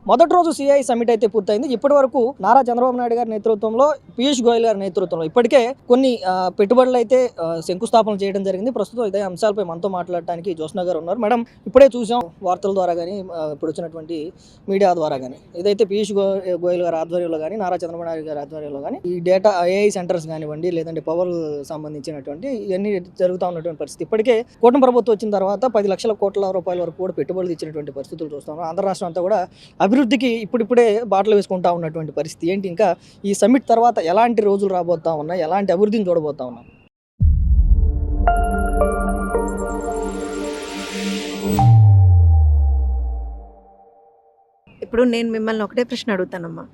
మొదటి రోజు CI summit అయితే పూర్తయింది. ఇప్పటి వరకు నారా చంద్రబాబు నాయుడు గారి నేతృత్వంలో, పీయూష్ గోయల్ గారి నేతృత్వంలో ఇప్పటికే కొన్ని పెట్టుబడులు అయితే శంకుస్థాపన చేయడం జరిగింది. ప్రస్తుతం ఇదే అంశాలపై మనతో మాట్లాడటానికి జ్యోత్స్న గారు ఉన్నారు. మేడం, ఇప్పుడే చూసాం వార్తల ద్వారా కానీ, ఇప్పుడు వచ్చినటువంటి మీడియా ద్వారా కానీ, ఏదైతే పీయూష్ గోయల్ గారి ఆధ్వర్యంలో కానీ, నారా చంద్రబాబు నాయుడు గారి ఆధ్వర్యంలో కానీ ఈ డేటా AI సెంటర్స్ కానివ్వండి, లేదంటే పవర్ సంబంధించినటువంటి ఇవన్నీ జరుగుతూ ఉన్నటువంటి పరిస్థితి. ఇప్పటికే కూటమి ప్రభుత్వం వచ్చిన తర్వాత 10 లక్షల కోట్ల రూపాయల వరకు కూడా పెట్టుబడులు ఇచ్చినటువంటి పరిస్థితులు చూస్తాం. ఆంధ్ర రాష్ట్రం అంతా కూడా అభివృద్ధికి ఇప్పుడిప్పుడే బాటలు వేసుకుంటా ఉన్నటువంటి పరిస్థితి ఏంటి? ఇంకా ఈ సమ్మిట్ తర్వాత ఎలాంటి రోజులు రాబోతా ఉన్నాయి, ఎలాంటి అభివృద్ధిని చూడబోతా ఉన్నాం? ఇప్పుడు నేను మిమ్మల్ని ఒకటే ప్రశ్న అడుగుతానమ్మా.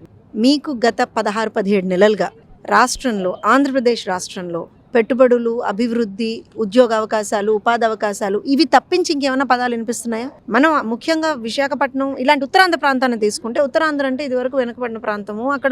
మీకు గత 16-17 నెలలుగా రాష్ట్రంలో, ఆంధ్రప్రదేశ్ రాష్ట్రంలో పెట్టుబడులు, అభివృద్ధి, ఉద్యోగ అవకాశాలు, ఉపాధి అవకాశాలు ఇవి తప్పించి ఇంకేమైనా పదాలు వినిపిస్తున్నాయా? మనం ముఖ్యంగా విశాఖపట్నం ఇలాంటి ఉత్తరాంధ్ర ప్రాంతాన్ని తీసుకుంటే, ఉత్తరాంధ్ర అంటే ఇదివరకు వెనుకబడిన ప్రాంతము. అక్కడ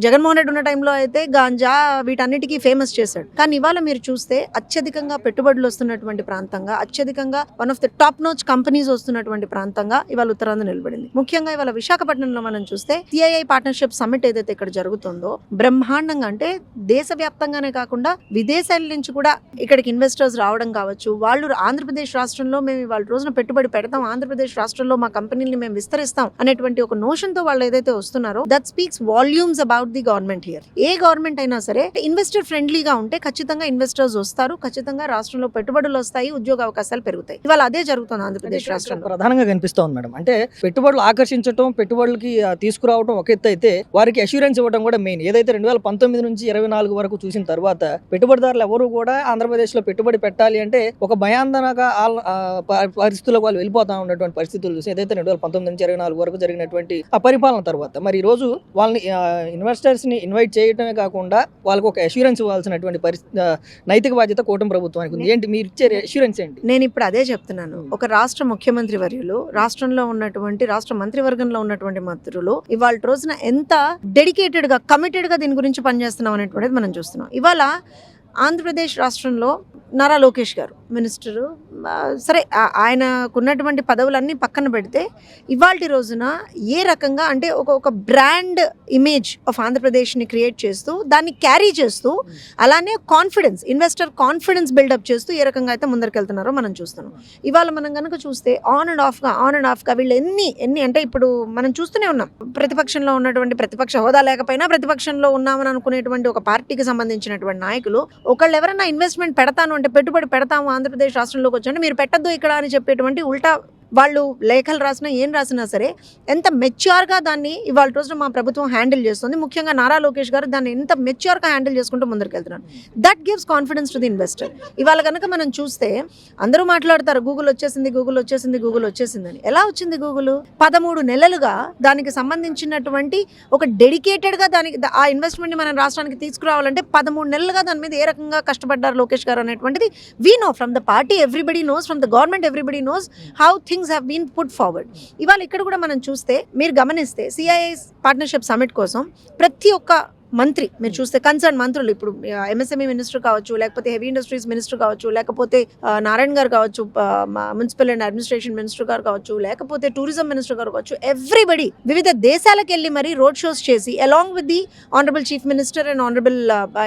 జగన్మోహన్ రెడ్డి ఉన్న టైంలో అయితే గాంజా వీటన్నిటికీ ఫేమస్ చేశాడు. కానీ ఇవాళ మీరు చూస్తే అత్యధికంగా పెట్టుబడులు వస్తున్నటువంటి ప్రాంతంగా, అత్యధికంగా one of the top notch companies వస్తున్నటువంటి ప్రాంతంగా ఇవాళ ఉత్తరాంధ్ర నిలబడింది. ముఖ్యంగా ఇవాళ విశాఖపట్నంలో మనం చూస్తే CII పార్ట్నర్షిప్ సమ్మిట్ ఏదైతే ఇక్కడ జరుగుతుందో బ్రహ్మాండంగా, అంటే దేశవ్యాప్తంగానే కాకుండా విదేశాల నుంచి కూడా ఇక్కడికి ఇన్వెస్టర్స్ రావడం కావచ్చు. వాళ్ళు ఆంధ్రప్రదేశ్ రాష్ట్రంలో మేము ఇవాళ రోజున పెట్టుబడి పెడతాం, ఆంధ్రప్రదేశ్ రాష్ట్రంలో మా కంపెనీని మేము విస్తరిస్తాం అనేటువంటి ఒక నోషన్ తో వాళ్ళు ఏదైతే వస్తున్నారో, that speaks volumes about the government here. A government అయినా సరే ఇన్వెస్టర్ ఫ్రెండ్లీగా ఉంటే ఖచ్చితంగా ఇన్వెస్టర్స్ వస్తారు, ఖచ్చితంగా రాష్ట్రంలో పెట్టుబడులు వస్తాయి, ఉద్యోగ అవకాశాలు పెరుగుతాయి. ఇవాళ అదే జరుగుతుంది ఆంధ్రప్రదేశ్ రాష్ట్రంలో. ప్రధానంగా కనిపిస్తోంది మేడం. అంటే పెట్టుబడులు ఆకర్షించడం, పెట్టుబడులకి తీసుకురావడం ఒక ఎత్తు అయితే, వారికి అష్యూరెన్స్ ఇవ్వడం కూడా మెయిన్. ఏదైతే 2019 నుంచి 24 వరకు చూసిన తర్వాత పెట్టుబడిదారులు ఎవరు కూడా ఆంధ్రప్రదేశ్ లో పెట్టుబడి పెట్టాలి అంటే ఒక భయాందనగా పరిస్థితుల్లో వాళ్ళు వెళ్ళిపోతా ఉన్నటువంటి పరిస్థితులు చూసి, ఏదైతే 2019 నుంచి 24 వరకు జరిగినటువంటి ఆ పరిపాలన తర్వాత మరి ఈ రోజు వాళ్ళని ఇన్వెస్టర్స్ ని ఇన్వైట్ చేయడమే కాకుండా వాళ్ళకి ఒక అష్యూరెన్స్ ఇవ్వాల్సినటువంటి నైతిక బాధ్యత కూటమి ప్రభుత్వానికి ఉంది. ఏంటి మీరు ఇచ్చే అష్యూరెన్స్ ఏంటి? నేను ఇప్పుడు అదే చెప్తున్నాను. ఒక రాష్ట్ర ముఖ్యమంత్రి వర్యులు, రాష్ట్రంలో ఉన్నటువంటి రాష్ట్ర మంత్రివర్గంలో ఉన్నటువంటి మంత్రులు ఇవాళ రోజున ఎంత డెడికేటెడ్ గా, కమిటెడ్ గా దీని గురించి పనిచేస్తున్నాం అనేటువంటిది మనం చూస్తున్నాం. ఇవాళ ఆంధ్రప్రదేశ్ రాష్ట్రంలో నారా లోకేష్ గారు మినిస్టరు, సరే ఆయనకున్నటువంటి పదవులన్నీ పక్కన పెడితే ఇవాల్టి రోజున ఏ రకంగా అంటే ఒక బ్రాండ్ ఇమేజ్ ఆఫ్ ఆంధ్రప్రదేశ్ని క్రియేట్ చేస్తూ, దాన్ని క్యారీ చేస్తూ, అలానే కాన్ఫిడెన్స్, ఇన్వెస్టర్ కాన్ఫిడెన్స్ బిల్డప్ చేస్తూ ఏ రకంగా అయితే ముందరికెళ్తున్నారో మనం చూస్తున్నాం. ఇవాళ మనం కనుక చూస్తే ఆన్ అండ్ ఆఫ్గా వీళ్ళు ఎన్ని అంటే ఇప్పుడు మనం చూస్తూనే ఉన్నాం. ప్రతిపక్షంలో ఉన్నటువంటి, ప్రతిపక్ష హోదా లేకపోయినా ప్రతిపక్షంలో ఉన్నామని అనుకునేటువంటి ఒక పార్టీకి సంబంధించినటువంటి నాయకులు ఒకళ్ళు ఎవరైనా ఇన్వెస్ట్మెంట్ పెడతాను అంటే, పెట్టుబడి పెడతాము ఆంధ్రప్రదేశ్ రాష్ట్రంలోకి వచ్చి మీరు పెట్టద్దు ఇక్కడ అని చెప్పేటువంటి ఉల్టా వాళ్ళు లేఖలు రాసినా ఏం రాసినా సరే ఎంత మెచ్యూర్గా దాన్ని ఇవాళ రోజున మా ప్రభుత్వం హ్యాండిల్ చేస్తుంది. ముఖ్యంగా నారా లోకేష్ గారు దాన్ని ఎంత మెచ్యూర్గా హ్యాండిల్ చేసుకుంటూ ముందరికెళ్తున్నారు. That gives confidence to the investor. ఇవాళ కనుక మనం చూస్తే అందరూ మాట్లాడతారు గూగుల్ వచ్చేసింది అని. ఎలా వచ్చింది గూగుల్? 13 నెలలుగా దానికి సంబంధించినటువంటి ఒక డెడికేటెడ్గా దానికి ఆ ఇన్వెస్ట్మెంట్ని మనం రాష్ట్రానికి తీసుకురావాలంటే 13 నెలలుగా దాని మీద ఏ రకంగా కష్టపడ్డారు లోకేష్ గారు అనేటువంటిది we know from the party, everybody knows, from the government everybody knows how things have been put forward. ఇవాళ ఇక్కడ కూడా మనం చూస్తే, మీరు గమనిస్తే CII పార్ట్నర్షిప్ సమిట్ కోసం ప్రతి ఒక్క మంత్రి మీరు చూస్తే, కన్సర్న్ మంత్రులు, ఇప్పుడు MSME మినిస్టర్ కావచ్చు, లేకపోతే హెవీ ఇండస్ట్రీస్ మినిస్టర్ కావచ్చు, లేకపోతే నారాయణ గారు కావచ్చు, మున్సిపల్ అండ్ అడ్మినిస్ట్రేషన్ మినిస్టర్ గారు కావచ్చు, లేకపోతే టూరిజం మినిస్టర్ గారు కావచ్చు, ఎవ్రీబడి వివిధ దేశాలకు వెళ్ళి మరి రోడ్ షోస్ చేసి along with the honourable chief minister and honourable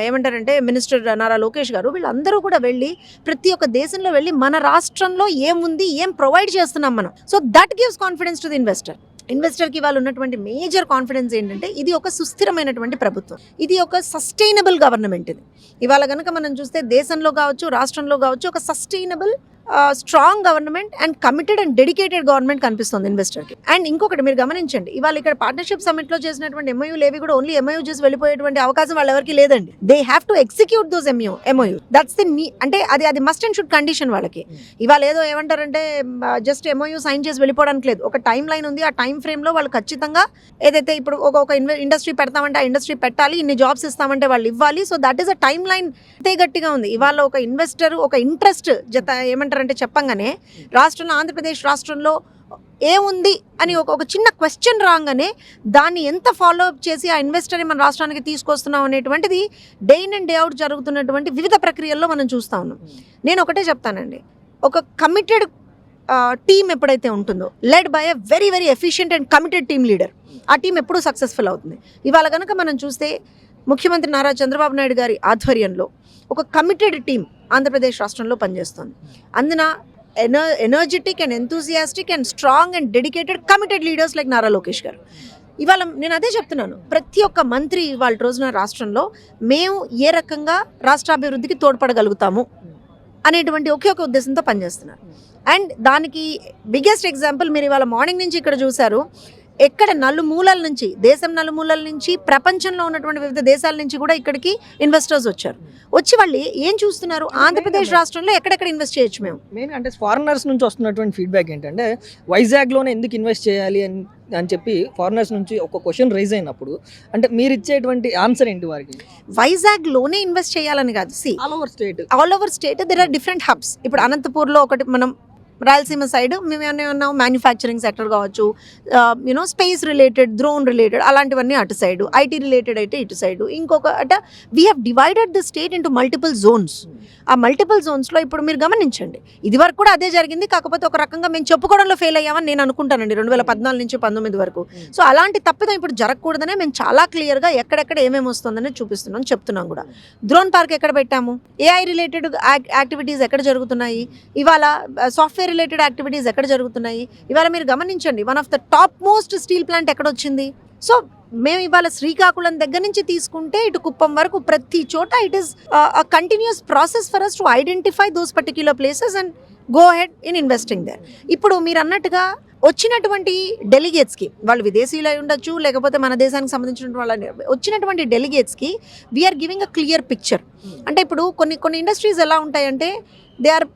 ఏమంటారంటే మినిస్టర్ నారా లోకేష్ గారు, వీళ్ళందరూ కూడా వెళ్ళి ప్రతి ఒక్క దేశంలో వెళ్ళి మన రాష్ట్రంలో ఏముంది, ఏం ప్రొవైడ్ చేస్తున్నాం మనం. So that gives confidence to the ఇన్వెస్టర్కి వాళ్ళు ఉన్నటువంటి మేజర్ కాన్ఫిడెన్స్ ఏంటంటే ఇది ఒక సుస్థిరమైనటువంటి ప్రభుత్వం, ఇది ఒక సస్టైనబుల్ గవర్నమెంట్. ఇది ఇవాళ కనుక మనం చూస్తే దేశంలో కావచ్చు, రాష్ట్రంలో కావచ్చు, ఒక sustainable strong government and committed and dedicated government కనిపిస్తుంది ఇన్వెస్టర్కి. అండ్ ఇంకొకటి మీరు గమనించండి, ఇవాళ ఇక్కడ పార్ట్నర్షిప్ సమిట్లో చేసినటువంటి MOUలు ఏవి కూడా ఓన్లీ MOU చేసి వెళ్ళిపోయేటువంటి అవకాశం వాళ్ళు ఎవరికి లేదండి. They have to execute those MOU. That's the అంటే అది మస్ట్ అండ్ షుడ్ కండిషన్ వాళ్ళకి. ఇవాళ ఏదో ఏమంటారంటే జస్ట్ MOU సైన్ చేసి వెళ్ళిపోవడానికి లేదు, ఒక టైం లైన్ ఉంది. ఆ టైం ఫ్రేమ్లో వాళ్ళు ఖచ్చితంగా ఏదైతే ఇప్పుడు ఒక ఇండస్ట్రీ పెడతామంటే ఆ ఇండస్ట్రీ పెట్టాలి, ఇన్ని జాబ్స్ ఇస్తామంటే వాళ్ళు ఇవ్వాలి. So that is a time line అంతే గట్టిగా ఉంది. ఇవాళ ఒక ఇన్వెస్టర్ ఒక ఇంట్రెస్ట్ జత ఏమంటారంటే చెప్పంగానే రాష్ట్రంలో, ఆంధ్రప్రదేశ్ రాష్ట్రంలో ఏముంది అని ఒక చిన్న క్వశ్చన్ రాగానే దాన్ని ఎంత ఫాలో అప్ చేసి ఆ ఇన్వెస్టర్ని మన రాష్ట్రానికి తీసుకొస్తున్నాం అనేటువంటిది day in and day out జరుగుతున్నటువంటి వివిధ ప్రక్రియల్లో మనం చూస్తూ ఉన్నాం. నేను ఒకటే చెప్తానండి, ఒక కమిటెడ్ టీమ్ ఎప్పుడైతే ఉంటుందో led by a very very efficient and committed team leader, ఆ టీం ఎప్పుడూ సక్సెస్ఫుల్ అవుతుంది. ఇవాళ కనుక మనం చూస్తే ముఖ్యమంత్రి నారా చంద్రబాబు నాయుడు గారి ఆధ్వర్యంలో ఒక కమిటెడ్ టీం ఆంధ్రప్రదేశ్ రాష్ట్రంలో పనిచేస్తుంది. అందున energetic and enthusiastic and strong and dedicated committed leaders like Nara Lokesh గారు. ఇవాళ నేను అదే చెప్తున్నాను, ప్రతి ఒక్క మంత్రి ఇవాళ రోజున రాష్ట్రంలో మేము ఏ రకంగా రాష్ట్రాభివృద్ధికి తోడ్పడగలుగుతాము అనేటువంటి ఒకే ఒక ఉద్దేశంతో పనిచేస్తున్నారు. అండ్ దానికి బిగ్గెస్ట్ ఎగ్జాంపుల్ మీరు ఇవాళ మార్నింగ్ నుంచి ఇక్కడ చూశారు, ఎక్కడ నలుమూలల నుంచి, దేశం నలుమూలల నుంచి, ప్రపంచంలో ఉన్నటువంటి వివిధ దేశాల నుంచి కూడా ఇక్కడికి ఇన్వెస్టర్స్ వచ్చారు. వచ్చి వాళ్ళు ఏం చూస్తున్నారు, ఆంధ్రప్రదేశ్ రాష్ట్రంలో ఎక్కడెక్కడ ఇన్వెస్ట్ చేయొచ్చు మేము. మెయిన్ అంటే ఫారినర్స్ నుంచి వస్తున్నటువంటి ఫీడ్బ్యాక్ ఏంటంటే వైజాగ్లోనే ఎందుకు ఇన్వెస్ట్ చేయాలి అని చెప్పి ఫారినర్స్ నుంచి ఒక క్వశ్చన్ రైజ్ అయినప్పుడు అంటే మీరు ఇచ్చేటువంటి ఆన్సర్ ఏంటి వారికి? వైజాగ్లోనే ఇన్వెస్ట్ చేయాలని కాదు, all over state there are different hubs. ఇప్పుడు అనంతపూర్లో ఒకటి, మనం రాయలసీమ సైడ్ మేము ఏమన్నా మ్యానుఫ్యాక్చరింగ్ సెక్టర్ కావచ్చు, you know space related, drone related అలాంటివన్నీ అటు సైడు, ఐటీ రిలేటెడ్ అయితే ఇటు సైడు, ఇంకొక అట we have divided the state into multiple Jones. ఆ మల్టిపుల్ జోన్స్లో ఇప్పుడు మీరు గమనించండి, ఇది వరకు కూడా అదే జరిగింది, కాకపోతే ఒక రకంగా మేము చెప్పుకోవడంలో ఫెయిల్ అయ్యామని నేను అనుకుంటానండి 2014 నుంచి 19 వరకు. సో అలాంటి తప్పిదం ఇప్పుడు జరగకూడదనే మేము చాలా క్లియర్గా ఎక్కడెక్కడ ఏమేమి వస్తుందని చూపిస్తున్నాం, చెప్తున్నాం కూడా. డ్రోన్ పార్క్ ఎక్కడ పెట్టాము, ఏఐ రిలేటెడ్ యాక్టివిటీస్ ఎక్కడ జరుగుతున్నాయి, ఇవాళ సాఫ్ట్వేర్ రిలేటెడ్ యాక్టివిటీస్ ఎక్కడ జరుగుతున్నాయి. ఇవాళ మీరు గమనించండి, one of the top most steel plant ఎక్కడ వచ్చింది. సో మేము ఇవాళ శ్రీకాకుళం దగ్గర నుంచి తీసుకుంటే ఇటు కుప్పం వరకు ప్రతి చోట it is a continuous process for us to identify those particular places and go ahead in investing there. ఇప్పుడు మీరు అన్నట్టుగా వచ్చినటువంటి డెలిగేట్స్కి, వాళ్ళు విదేశీయులు అయి ఉండొచ్చు, లేకపోతే మన దేశానికి సంబంధించిన వాళ్ళని వచ్చినటువంటి డెలిగేట్స్కి we are giving a clear picture. అంటే ఇప్పుడు కొన్ని ఇండస్ట్రీస్ ఎలా ఉంటాయంటే they are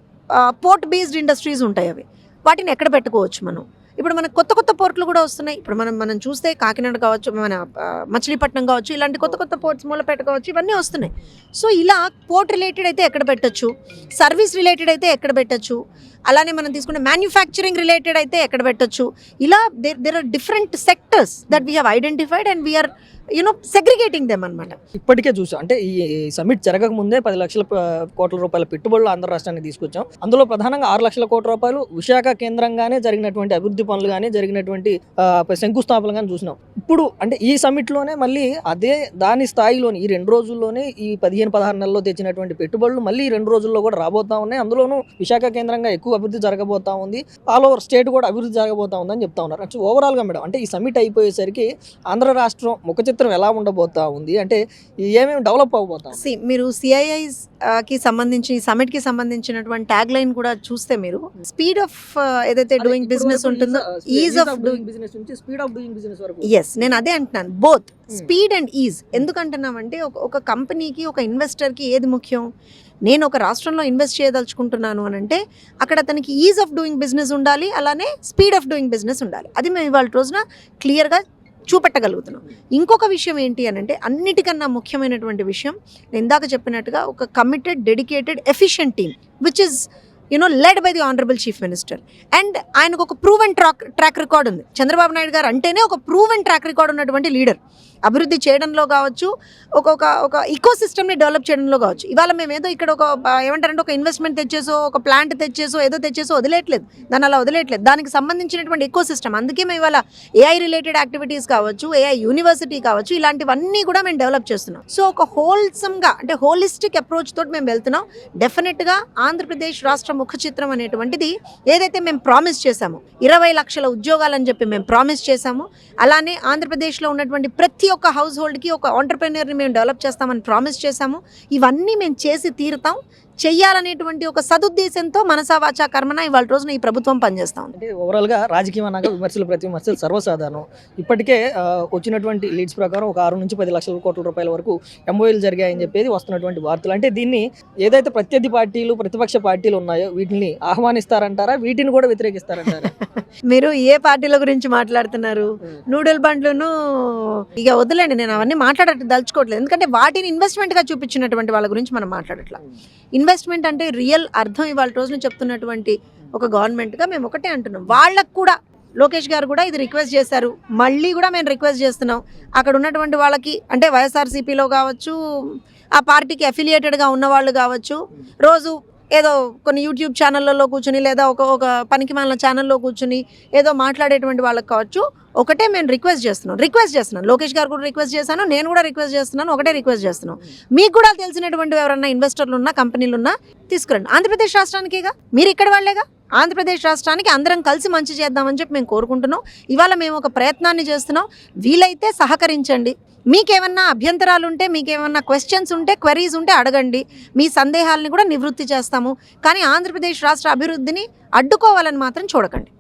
port based industries ఉంటాయి, అవి వాటిని ఎక్కడ పెట్టుకోవచ్చు మనం. ఇప్పుడు మనకు కొత్త పోర్ట్లు కూడా వస్తున్నాయి. ఇప్పుడు మనం చూస్తే కాకినాడ కావచ్చు, మన మచిలీపట్నం కావచ్చు, ఇలాంటి కొత్త పోర్ట్స్ మూల పెట్టుకోవచ్చు, ఇవన్నీ వస్తున్నాయి. సో ఇలా పోర్ట్ రిలేటెడ్ అయితే ఎక్కడ పెట్టచ్చు, సర్వీస్ రిలేటెడ్ అయితే ఎక్కడ పెట్టచ్చు, అలానే మనం తీసుకునే మ్యానుఫ్యాక్చరింగ్ రిలేటెడ్ అయితే ఎక్కడ పెట్టచ్చు. ఇలా there are different sectors that we have identified and we are segregating them అనమాట. ఇప్పటికే చూసాం, అంటే ఈ సమ్మిట్ జరగక ముందే 10 లక్షల కోట్ల రూపాయల పెట్టుబడులు ఆంధ్ర రాష్ట్రానికి తీసుకొచ్చాం. అందులో ప్రధానంగా 6 లక్షల కోట్ల రూపాయలు విశాఖ కేంద్రంగానే జరిగినటువంటి అభివృద్ధి పనులు కానీ, జరిగినటువంటి శంకుస్థాపనలు కానీ చూసినాం. ఇప్పుడు అంటే ఈ సమ్మిట్లోనే మళ్ళీ అదే దాని స్థాయిలోని ఈ 2 రోజుల్లోనే ఈ 15-16 నెలల్లో తెచ్చినటువంటి పెట్టుబడులు మళ్ళీ 2 రోజుల్లో కూడా రాబోతా ఉన్నాయి. అందులోనూ విశాఖ కేంద్రంగా ఎక్కువ అభివృద్ధి జరగబోతా ఉంది, ఆల్ ఓవర్ స్టేట్ కూడా అభివృద్ధి జరగబోతా ఉందని చెప్తా ఉన్నారు. అంటే ఓవరాల్గా మేడం, అంటే ఈ సమ్మిట్ అయిపోయేసరికి ఆంధ్ర రాష్ట్రం ముఖ చిత్రం ఎలా ఉండబోతా ఉంది, అంటే ఏమేమి డెవలప్ అవబోతా ఉంది? మీరు సిఐఐస్ కి సంబంధించి సమిట్ కి సంబంధించినటువంటి ట్యాగ్ లైన్ కూడా చూస్తే మీరు స్పీడ్ ఆఫ్ ఏదైతే డూయింగ్ బిజినెస్ ఉంటుందో, ఈజ్ ఆఫ్ డూయింగ్ బిజినెస్ నుంచి స్పీడ్ ఆఫ్ డూయింగ్ బిజినెస్ వరకు. ఎస్, నేను అదే అంటున్నాను, బోత్ స్పీడ్ అండ్ ఈజ్. ఎందుకంటున్నామంటే ఒక కంపెనీకి, ఒక ఇన్వెస్టర్కి ఏది ముఖ్యం? నేను ఒక రాష్ట్రంలో ఇన్వెస్ట్ చేయదలుచుకుంటున్నాను అని అంటే అక్కడ తనకి ఈజ్ ఆఫ్ డూయింగ్ బిజినెస్ ఉండాలి, అలానే స్పీడ్ ఆఫ్ డూయింగ్ బిజినెస్ ఉండాలి. అది మేము ఇవాళ రోజున క్లియర్గా చూపెట్టగలుగుతున్నాం. ఇంకొక విషయం ఏంటి అని అంటే, అన్నిటికన్నా ముఖ్యమైనటువంటి విషయం నేను ఇందాక చెప్పినట్టుగా ఒక committed, dedicated, efficient team which is led by the honourable chief minister. And ఆయనకు ఒక ప్రూవెన్ ట్రాక్ రికార్డ్ ఉంది. చంద్రబాబు నాయుడు గారు అంటేనే ఒక ప్రూవెన్ ట్రాక్ రికార్డ్ ఉన్నటువంటి లీడర్. అభివృద్ధి చేయడంలో కావచ్చు, ఒక ఈకో సిస్టమ్ని డెవలప్ చేయడంలో కావచ్చు. ఇవాళ మేము ఏదో ఇక్కడ ఏమంటారంటే ఒక ఇన్వెస్ట్మెంట్ తెచ్చేసో, ఒక ప్లాంట్ తెచ్చేసో, ఏదో తెచ్చేసో వదిలేయట్లేదు, దాన్ని అలా వదిలేయట్లేదు. దానికి సంబంధించినటువంటి ఈకో సిస్టమ్. అందుకే మేము ఇవాళ ఏఐ రిలేటెడ్ యాక్టివిటీస్ కావచ్చు, ఏఐ యూనివర్సిటీ కావచ్చు, ఇలాంటివన్నీ కూడా మేము డెవలప్ చేస్తున్నాం. సో ఒక హోల్సమ్గా, అంటే హోలిస్టిక్ అప్రోచ్ తోటి మేము వెళ్తున్నాం. డెఫినెట్గా ఆంధ్రప్రదేశ్ రాష్ట్ర ముఖ చిత్రం అనేటువంటిది ఏదైతే మేము ప్రామిస్ చేశామో, 20 లక్షల ఉద్యోగాలని చెప్పి మేము ప్రామిస్ చేశాము. అలానే ఆంధ్రప్రదేశ్లో ఉన్నటువంటి ప్రతి ఒక్క హౌస్ హోల్డ్కి ఒక ఆంటర్ప్రెన్యూర్ని మేము డెవలప్ చేస్తామని ప్రామిస్ చేశాము. ఇవన్నీ మేము చేసి తీరుతాం. చెయ్యాలనేటువంటి ఒక సదుద్దేశంతో మనసా వాచా కర్మన ఇవాళ రోజున ఈ ప్రభుత్వం పనిచేస్తాం. అంటే ఓవరాల్గా రాజకీయం అన్నాక విమర్శలు, ప్రతి విమర్శలు సర్వసాధారణం. ఇప్పటికే వచ్చినటువంటి లీడ్స్ ప్రకారం ఒక 6 నుంచి 10 లక్షల కోట్ల రూపాయల వరకు ఎంఓఏలు జరిగాయని చెప్పేది వస్తున్నటువంటి వార్తలు. అంటే దీన్ని ఏదైతే ప్రత్యర్థి పార్టీలు, ప్రతిపక్ష పార్టీలు ఉన్నాయో వీటిని ఆహ్వానిస్తారంటారా, వీటిని కూడా వ్యతిరేకిస్తారంటారా? మీరు ఏ పార్టీల గురించి మాట్లాడుతున్నారు? నూడల్ బండ్లను ఇక వదిలేండి, నేను అవన్నీ దలుచుకోవట్లేదు. ఎందుకంటే వాటిని ఇన్వెస్ట్మెంట్గా చూపించినటువంటి వాళ్ళ గురించి మనం మాట్లాడట్లా. ఇన్వెస్ట్మెంట్ అంటే రియల్ అర్థం ఇవాళ రోజున చెప్తున్నటువంటి ఒక గవర్నమెంట్గా మేము ఒకటే అంటున్నాం. వాళ్ళకు కూడా లోకేష్ గారు కూడా ఇది రిక్వెస్ట్ చేశారు, మళ్ళీ కూడా మేము రిక్వెస్ట్ చేస్తున్నాం. అక్కడ ఉన్నటువంటి వాళ్ళకి, అంటే వైఎస్ఆర్సీపీలో కావచ్చు, ఆ పార్టీకి అఫిలియేటెడ్గా ఉన్న వాళ్ళు కావచ్చు, రోజు ఏదో కొన్ని యూట్యూబ్ ఛానళ్ళలో కూర్చుని లేదా ఒక పనికిమాలిన ఛానల్లో కూర్చుని ఏదో మాట్లాడేటువంటి వాళ్ళకి కావచ్చు. ఒకటే మేము రిక్వెస్ట్ చేస్తున్నాను, లోకేష్ గారు కూడా రిక్వెస్ట్ చేశాను, నేను కూడా రిక్వెస్ట్ చేస్తున్నాను, ఒకటే రిక్వెస్ట్ చేస్తున్నాను. మీకు కూడా తెలిసినటువంటి ఎవరన్నా ఇన్వెస్టర్లు ఉన్నా, కంపెనీలు ఉన్నా తీసుకురండి. ఆంధ్రప్రదేశ్ రాష్ట్రానికేగా, మీరు ఇక్కడ వాళ్ళేగా, ఆంధ్రప్రదేశ్ రాష్ట్రానికి అందరం కలిసి మంచి చేద్దామని చెప్పి మేము కోరుకుంటున్నాం. ఇవాళ మేము ఒక ప్రయత్నాన్ని చేస్తున్నాం. వీలైతే సహకరించండి. మీకేమన్నా అభ్యంతరాలు ఉంటే, మీకేమన్నా క్వశ్చన్స్ ఉంటే, క్వెరీస్ ఉంటే అడగండి. మీ సందేహాలని కూడా నివృత్తి చేస్తాము. కానీ ఆంధ్రప్రదేశ్ రాష్ట్ర అభివృద్ధిని అడ్డుకోవాలని మాత్రం చూడకండి.